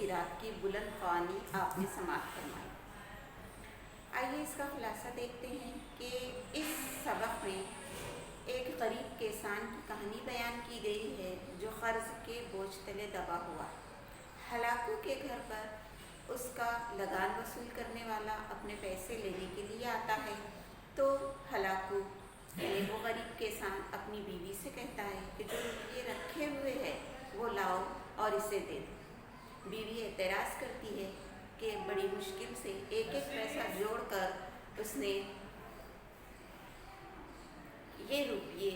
की रात की बुलंद ख्वानी आपने समाप्त फरमाई। आइए इसका खुलासा देखते हैं कि इस सबक में एक गरीब किसान की कहानी बयान की गई है जो कर्ज के बोझ तले दबा हुआ। हलाकू के घर पर उसका लगान वसूल करने वाला अपने पैसे लेने के लिए आता है तो हलाकू यानी वो गरीब किसान अपनी बीवी से कहता है कि जो रुपये रखे हुए हैं वो लाओ और इसे दे दो। बीवी एतराज़ करती है कि बड़ी मुश्किल से एक एक पैसा जोड़कर उसने ये रुपये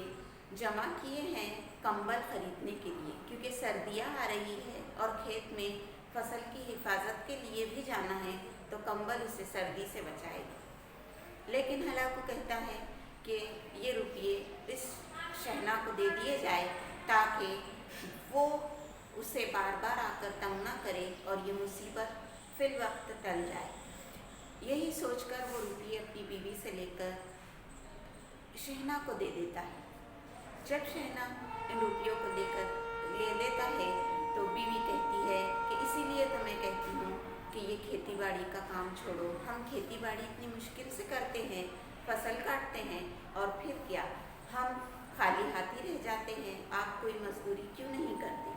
जमा किए हैं कंबल खरीदने के लिए, क्योंकि सर्दियाँ आ रही है और खेत में फसल की हिफाजत के लिए भी जाना है तो कंबल उसे सर्दी से बचाएगा। लेकिन हलाकू कहता है कि ये रुपये इस शहना को दे दिए जाए ताकि वो उसे बार बार आकर तंग ना करे और ये मुसीबत फिल वक्त टल जाए। यही सोचकर वो रुपये अपनी बीवी से लेकर शहना को दे देता है। जब शहना इन रुपयों को ले लेता है तो बीवी कहती है कि इसीलिए तो मैं कहती हूँ कि ये खेती बाड़ी का काम छोड़ो, हम खेती बाड़ी इतनी मुश्किल से करते हैं, फसल काटते हैं और फिर क्या हम खाली हाथ ही रह जाते हैं, आप कोई मजदूरी क्यों नहीं करते।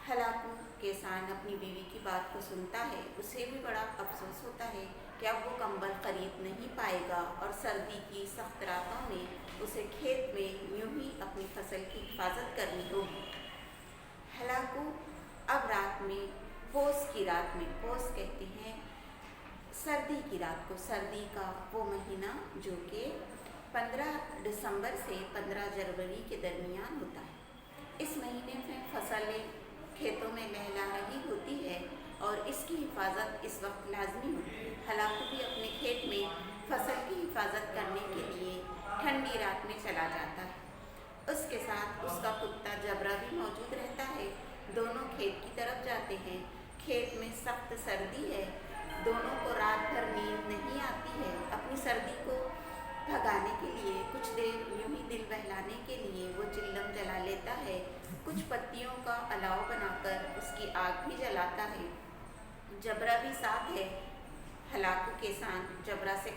हलाकू किसान अपनी बीवी की बात को सुनता है, उसे भी बड़ा अफसोस होता है कि अब वो कंबल खरीद नहीं पाएगा और सर्दी की सख्त रातों में उसे खेत में यूं ही अपनी फसल की हिफाजत करनी होगी। हलाकू अब रात में पोस की रात में, पोस कहते हैं सर्दी की रात को, सर्दी का वो महीना जो कि 15 दिसंबर से 15 जनवरी के दरमियान होता है। इस महीने में फसलें खेतों में लहला रही होती है और इसकी हिफाजत इस वक्त लाजमी होती है। हलाकू भी अपने खेत में फसल की हिफाजत करने के लिए ठंडी रात में चला जाता है। उसके साथ उसका कुत्ता जबरा भी मौजूद रहता है। दोनों खेत की तरफ जाते हैं। खेत में सख्त सर्दी है, दोनों को रात भर नींद नहीं आती है। अपनी सर्दी को भगाने के लिए कुछ देर यूं ही दिल बहलाने के लिए वो चिल्लम जला लेता है, कुछ पत्तियों का अलाव बनाकर उसकी आग भी जलाता है। जबरा भी साथ है। हलाकू किसान जबरा से